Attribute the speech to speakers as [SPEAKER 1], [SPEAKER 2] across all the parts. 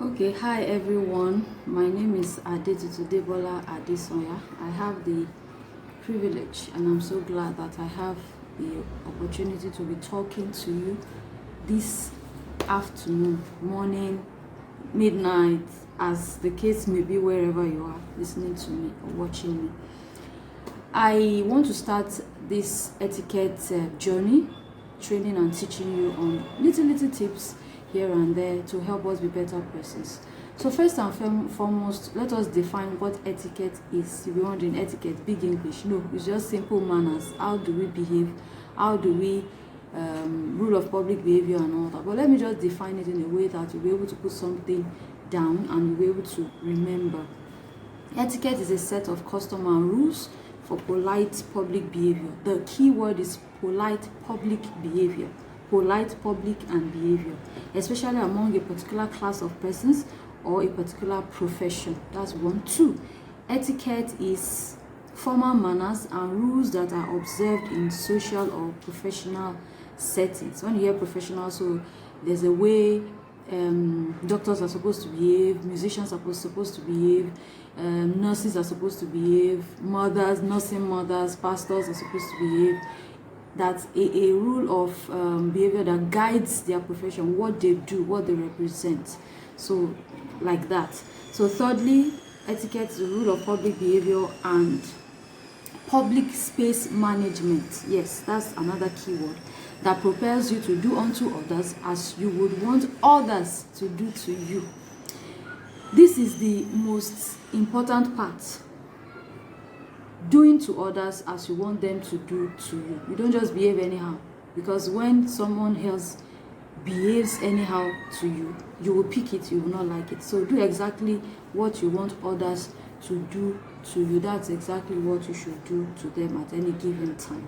[SPEAKER 1] Okay, hi everyone. My name is Debola-Adesanya. I have the privilege and I'm so glad that I have the opportunity to be talking to you this afternoon, morning, midnight, as the case may be, wherever you are listening to me or watching me. I want to start this etiquette journey, training and teaching you on little tips here and there to help us be better persons. So first and foremost, let us define what etiquette is. If you're wondering, etiquette, big English. No, it's just simple manners. How do we behave? How do we rule of public behavior and all that? But let me just define it in a way that you'll be able to put something down and you'll be able to remember. Etiquette is a set of custom and rules for polite public behavior. The key word is polite public behavior. Polite public and behavior, especially among a particular class of persons or a particular profession. That's one. Two, etiquette is formal manners and rules that are observed in social or professional settings. When you hear professional, so there's a way doctors are supposed to behave, musicians are supposed to behave, nurses are supposed to behave, nursing mothers, pastors are supposed to behave. That's a rule of behavior that guides their profession, what they do, what they represent. So, like that. So, thirdly, etiquette is a rule of public behavior and public space management. Yes, that's another keyword that propels you to do unto others as you would want others to do to you. This is the most important part. Doing to others as you want them to do to you. You don't just behave anyhow, because when someone else behaves anyhow to you, you will pick it, you will not like it. So do exactly what you want others to do to you. That's exactly what you should do to them at any given time.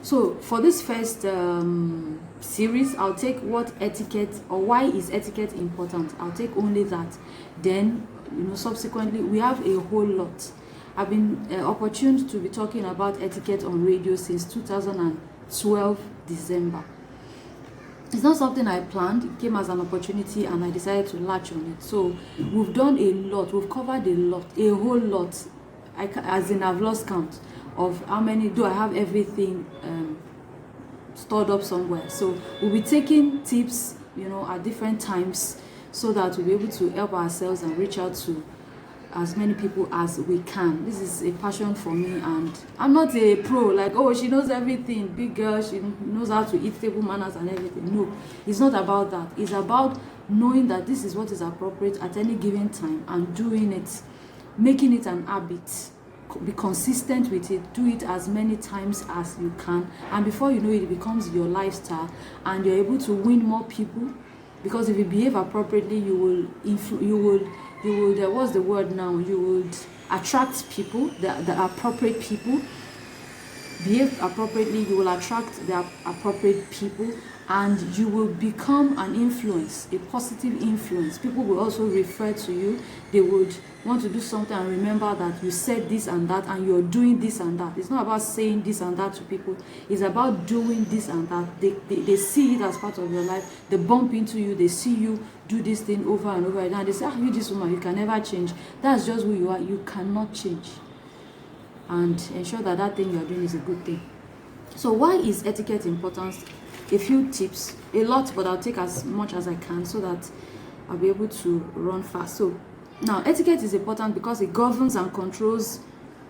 [SPEAKER 1] So for this first series, I'll take what etiquette, or why is etiquette important. I'll take only that. Then, subsequently, we have a whole lot. I've been opportune to be talking about etiquette on radio since 2012 December. It's not something I planned. It came as an opportunity and I decided to latch on it. So we've done a lot. We've covered a whole lot. As in, I've lost count of how many. Do I have everything stored up somewhere? So we'll be taking tips, at different times, so that we'll be able to help ourselves and reach out to as many people as we can. This is a passion for me, and I'm not a pro, like, oh, she knows everything, big girl, she knows how to eat, table manners and everything. No, it's not about that. It's about knowing that this is what is appropriate at any given time and doing it, making it an habit. Be consistent with it, do it as many times as you can, and before you know it, it becomes your lifestyle and you're able to win more people. Because if you behave appropriately, you will what's the word now, you would attract people, the appropriate people. Behave appropriately, you will attract the appropriate people, and you will become an influence, a positive influence. People will also refer to you. They would want to do something and remember that you said this and that and you're doing this and that. It's not about saying this and that to people. It's about doing this and that. They see it as part of your life. They bump into you. They see you do this thing over and over again. And they say, you this woman, you can never change. That's just who you are. You cannot change. And ensure that that thing you're doing is a good thing. So why is etiquette important? A few tips, a lot, but I'll take as much as I can so that I'll be able to run fast. So now, etiquette is important because it governs and controls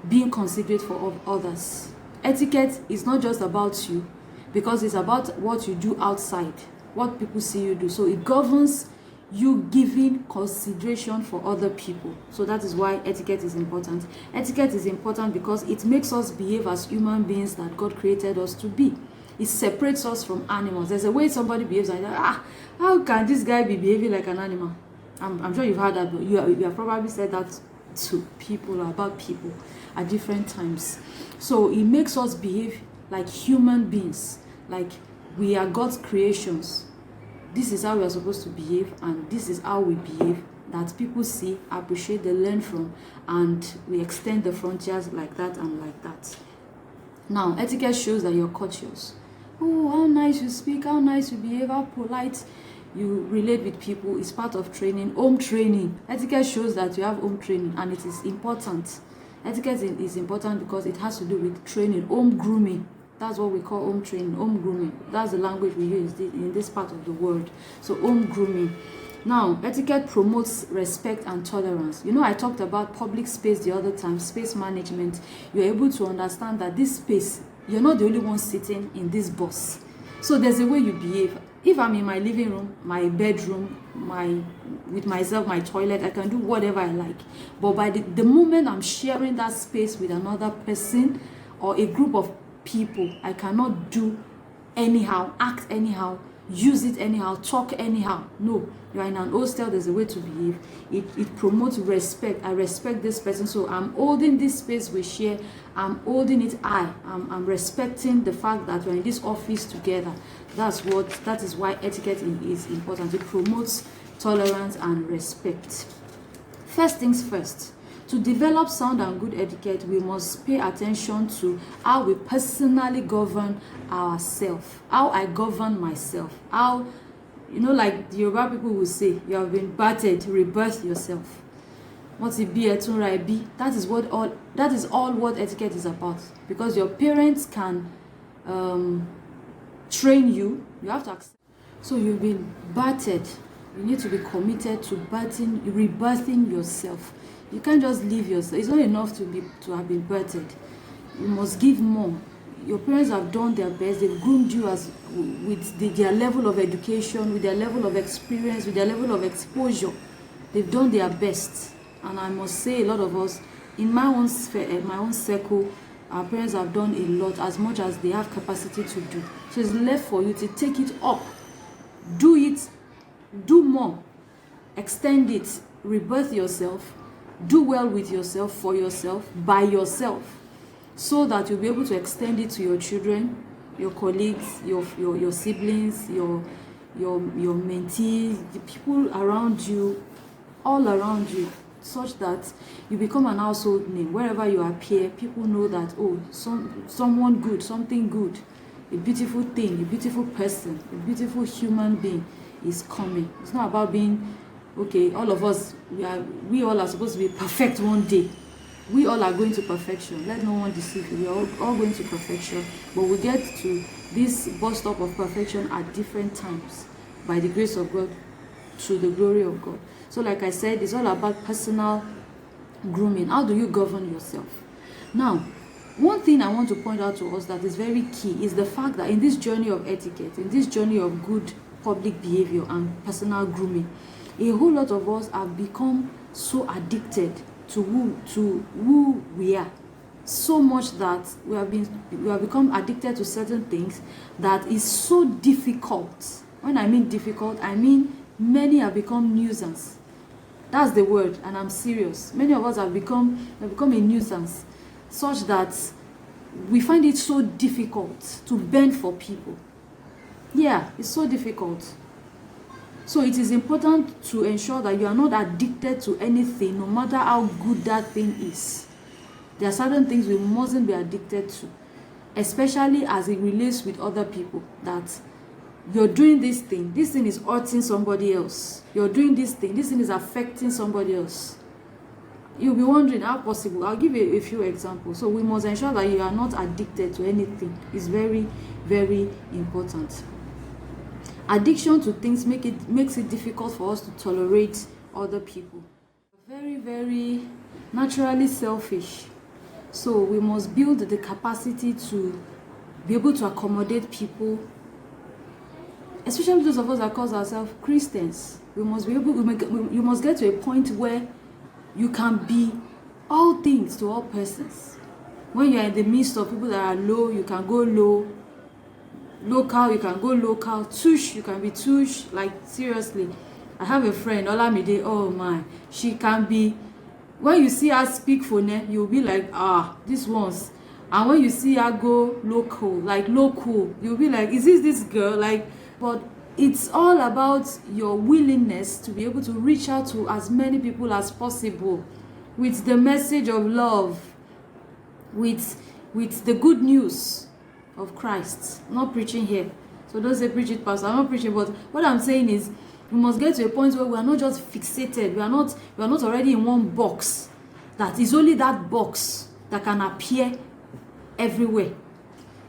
[SPEAKER 1] being considerate for others. Etiquette is not just about you, because it's about what you do outside, what people see you do. So it governs you giving consideration for other people. So that is why etiquette is important. Etiquette is important because it makes us behave as human beings that God created us to be. It separates us from animals. There's a way somebody behaves and how can this guy be behaving like an animal? I'm sure you've heard that, but you have probably said that to people or about people at different times. So it makes us behave like human beings, like we are God's creations. This is how we are supposed to behave, and this is how we behave, that people see, appreciate, they learn from, and we extend the frontiers like that and like that. Now, etiquette shows that you're courteous. Oh, how nice you speak, how nice you behave, how polite you relate with people. It's part of training. Home training. Etiquette shows that you have home training, and it is important. Etiquette is important because it has to do with training. Home grooming. That's what we call home training. Home grooming. That's the language we use in this part of the world. So home grooming. Now, etiquette promotes respect and tolerance. You know, I talked about public space the other time, space management. You're able to understand that this space, you're not the only one sitting in this bus. So there's a way you behave. If I'm in my living room, my bedroom, with myself, my toilet, I can do whatever I like. But by the moment I'm sharing that space with another person or a group of people, I cannot do anyhow, act anyhow, use it anyhow, talk anyhow. No, you are in an hostel, there's a way to behave. It promotes respect. I respect this person, so I'm holding this space we share. I'm holding it. I'm respecting the fact that we're in this office together. That is why etiquette is important. It promotes tolerance and respect. First things first, to develop sound and good etiquette, we must pay attention to how we personally govern ourselves, how I govern myself, how, you know, like the Yoruba people will say, you have been battered, rebirth yourself. That is all what etiquette is about, because your parents can train you. You have to accept. So you've been battered. You need to be committed to rebirthing yourself. You can't just leave yourself. It's not enough to have been birthed. You must give more. Your parents have done their best. They've groomed you with their level of education, with their level of experience, with their level of exposure. They've done their best. And I must say, a lot of us, in my own sphere, my own circle, our parents have done a lot, as much as they have capacity to do. So it's left for you to take it up. Do it. Do more. Extend it. Rebirth yourself. Do well with yourself, for yourself, by yourself, so that you'll be able to extend it to your children, your colleagues, your siblings, your mentees, the people around you, all around you, such that you become an household name. Wherever you appear, people know that, oh, someone good, something good, a beautiful thing, a beautiful person, a beautiful human being is coming. It's not about being, okay, all of us, we all are supposed to be perfect one day. We all are going to perfection. Let no one deceive you. We are all going to perfection. But we get to this bus stop of perfection at different times, by the grace of God, to the glory of God. So like I said, it's all about personal grooming. How do you govern yourself? Now, one thing I want to point out to us that is very key is the fact that in this journey of etiquette, in this journey of good public behavior and personal grooming, a whole lot of us have become so addicted to who we are, so much that we have become addicted to certain things that is so difficult. When I mean difficult, I mean many have become nuisance. That's the word, and I'm serious. Many of us have become a nuisance, such that we find it so difficult to bend for people. Yeah, it's so difficult. So it is important to ensure that you are not addicted to anything, no matter how good that thing is. There are certain things we mustn't be addicted to, especially as it relates with other people, that you're doing this thing is hurting somebody else. You're doing this thing is affecting somebody else. You'll be wondering how possible. I'll give you a few examples. So we must ensure that you are not addicted to anything. It's very, very important. Addiction to things makes it difficult for us to tolerate other people. Very, very naturally selfish. So we must build the capacity to be able to accommodate people, especially those of us that call ourselves Christians. You must get to a point where you can be all things to all persons. When you are in the midst of people that are low, you can go low. Local, you can go local. Tush, you can be tush. Like, seriously, I have a friend, Olamide. Oh my, she can be. When you see her speak phone, you'll be like, this one's. And when you see her go local, you'll be like, is this girl? Like, but it's all about your willingness to be able to reach out to as many people as possible with the message of love, with the good news of Christ. I'm not preaching here. So don't say preach it, pastor. I'm not preaching, but what I'm saying is we must get to a point where we are not just fixated. We are not already in one box. That is only that box that can appear everywhere.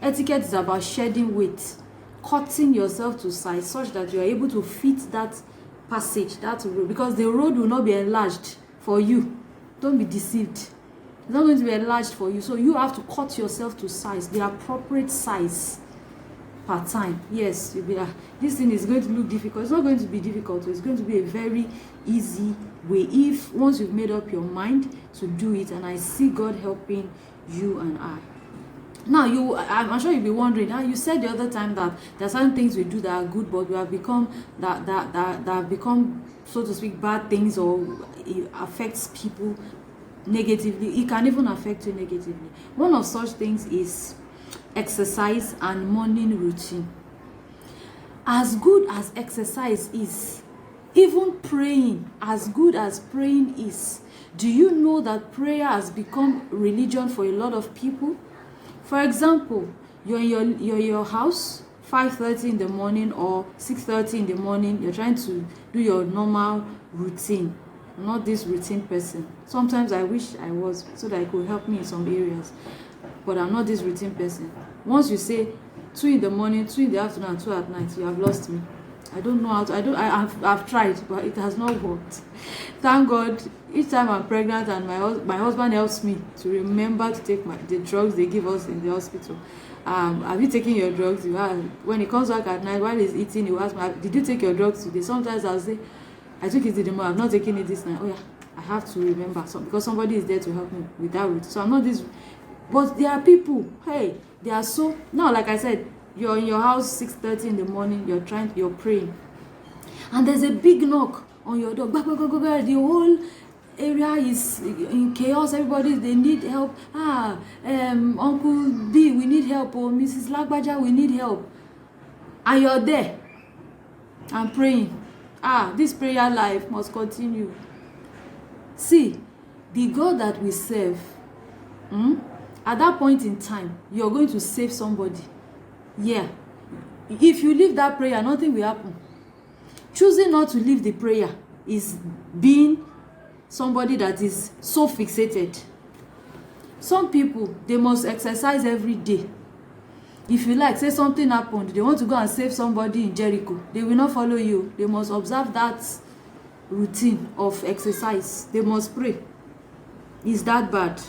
[SPEAKER 1] Etiquette is about shedding weight, cutting yourself to size such that you are able to fit that passage, that road, because the road will not be enlarged for you. Don't be deceived. It's not going to be enlarged for you. So you have to cut yourself to size, the appropriate size per time. Yes, you'll be like, this thing is going to look difficult. It's not going to be difficult. It's going to be a very easy way if once you've made up your mind to do it, and I see God helping you and I. Now, I'm sure you'll be wondering, you said the other time that there are certain things we do that are good, but we have become that have become, so to speak, bad things, or it affects people negatively. It can even affect you negatively. One of such things is exercise and morning routine. As good as exercise is, even praying, as good as praying is, do you know that prayer has become religion for a lot of people? For example, you're in your house, 5:30 in the morning or 6:30 in the morning, you're trying to do your normal routine. I'm not this routine person. Sometimes I wish I was, so that it could help me in some areas, but I'm not this routine person. Once you say 2 in the morning, 2 in the afternoon, and 2 at night, you have lost me. I don't know how to, I've tried, but it has not worked. Thank God, each time I'm pregnant and my husband helps me to remember to take the drugs they give us in the hospital. Have you taken your drugs? When he comes back at night, while he's eating, he will ask me, did you take your drugs today? Sometimes I'll say, I took it in the morning, I've not taken it this night. Oh yeah, I have to remember, because somebody is there to help me with that route. So I'm not this, but there are people, hey, they are so, now like I said, you're in your house 6:30 in the morning, you're praying, and there's a big knock on your door. The whole area is in chaos. Everybody, they need help. Uncle B, we need help. Or Mrs. Lagbaja, we need help. And you're there and praying. This prayer life must continue. See, the God that we serve, at that point in time, you're going to save somebody. Yeah. If you leave that prayer, nothing will happen. Choosing not to leave the prayer is being somebody that is so fixated. Some people, they must exercise every day. If you like, say something happened, they want to go and save somebody in Jericho, they will not follow you. They must observe that routine of exercise. They must pray. Is that bad?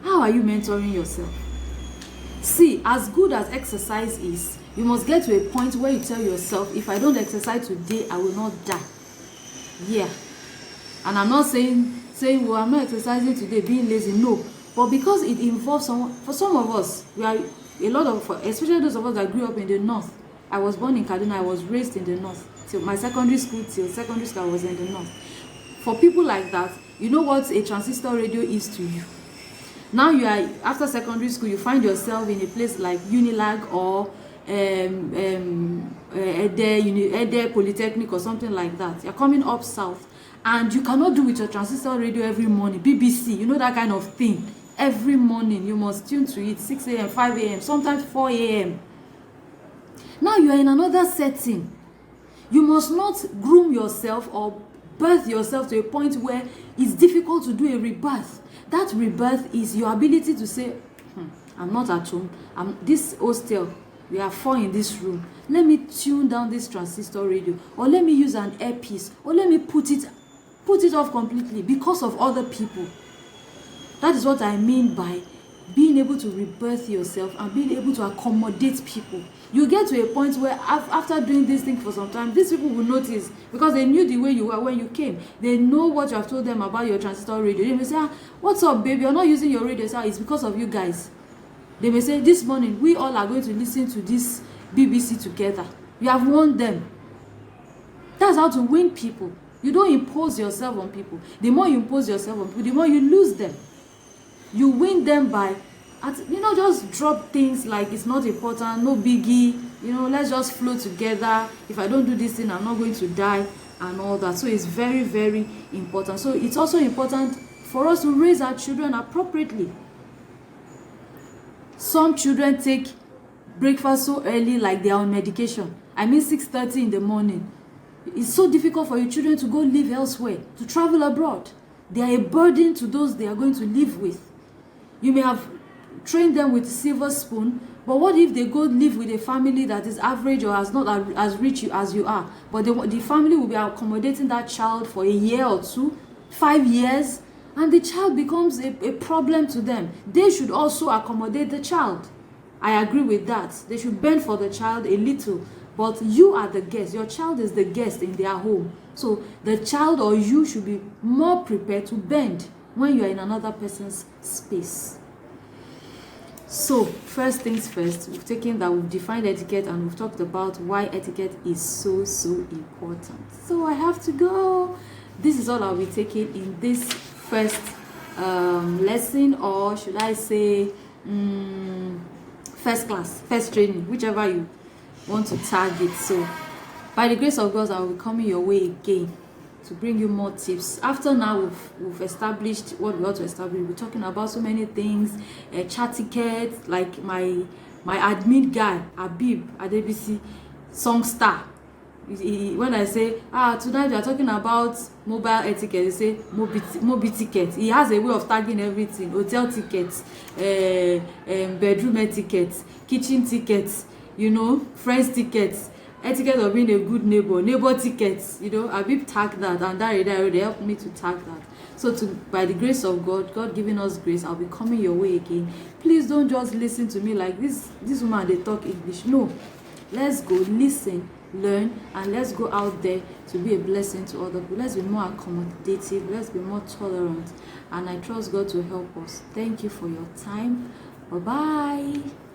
[SPEAKER 1] How are you mentoring yourself? See, as good as exercise is, you must get to a point where you tell yourself, if I don't exercise today, I will not die. Yeah. And I'm not saying, well, I'm not exercising today, being lazy. No. But because it involves someone, for some of us, we are a lot of, especially those of us that grew up in the north. I was born in Kaduna, I was raised in the north. Till my secondary school, I was in the north. For people like that, you know what a transistor radio is to you. Now you are, after secondary school, you find yourself in a place like Unilag or Ede Polytechnic or something like that. You're coming up south, and you cannot do with your transistor radio every morning, BBC, you know, that kind of thing. Every morning you must tune to it, 6 a.m., 5 a.m., sometimes 4 a.m. Now you are in another setting. You must not groom yourself or birth yourself to a point where it's difficult to do a rebirth. That rebirth is your ability to say, I'm not at home. This hostel, we are 4 in this room. Let me tune down this transistor radio, or let me use an earpiece, or let me put it off completely because of other people. That is what I mean by being able to rebirth yourself and being able to accommodate people. You get to a point where after doing this thing for some time, these people will notice, because they knew the way you were when you came. They know what you have told them about your transistor radio. They may say, what's up, baby? You're not using your radio. So it's because of you guys. They may say, this morning, we all are going to listen to this BBC together. You have won them. That's how to win people. You don't impose yourself on people. The more you impose yourself on people, the more you lose them. You win them by, just drop things like it's not important, no biggie, let's just flow together. If I don't do this thing, I'm not going to die and all that. So it's very, very important. So it's also important for us to raise our children appropriately. Some children take breakfast so early like they are on medication. I mean 6:30 in the morning. It's so difficult for your children to go live elsewhere, to travel abroad. They are a burden to those they are going to live with. You may have trained them with silver spoon, but what if they go live with a family that is average or as not as rich as you are, but the family will be accommodating that child for a year or two, 5 years, and the child becomes a problem to them. They should also accommodate the child. I agree with that. They should bend for the child a little, but you are the guest. Your child is the guest in their home. So the child or you should be more prepared to bend when you are in another person's space. So first things first, we've defined etiquette, and we've talked about why etiquette is so important. So I have to go. This is all I'll be taking in this first lesson, or should I say first class, first training, whichever you want to target. So by the grace of God, I will be coming your way again to bring you more tips. After now we've established what we ought to establish. We're talking about so many things, chat etiquette, like my admin guy Abib Adebisi, song star. When I say tonight we are talking about mobile etiquette, they say mobi ticket. He has a way of tagging everything: hotel tickets, bedroom etiquette, kitchen tickets, friends tickets, etiquette of being a good neighbor tickets. Abib tagged that, and that they helped me to tag that. So by the grace of God giving us grace, I'll be coming your way again. Please don't just listen to me like this woman, they talk English. No, let's go listen, learn, and let's go out there to be a blessing to other people. Let's be more accommodative, let's be more tolerant, and I trust God to help us. Thank you for your time. Bye bye.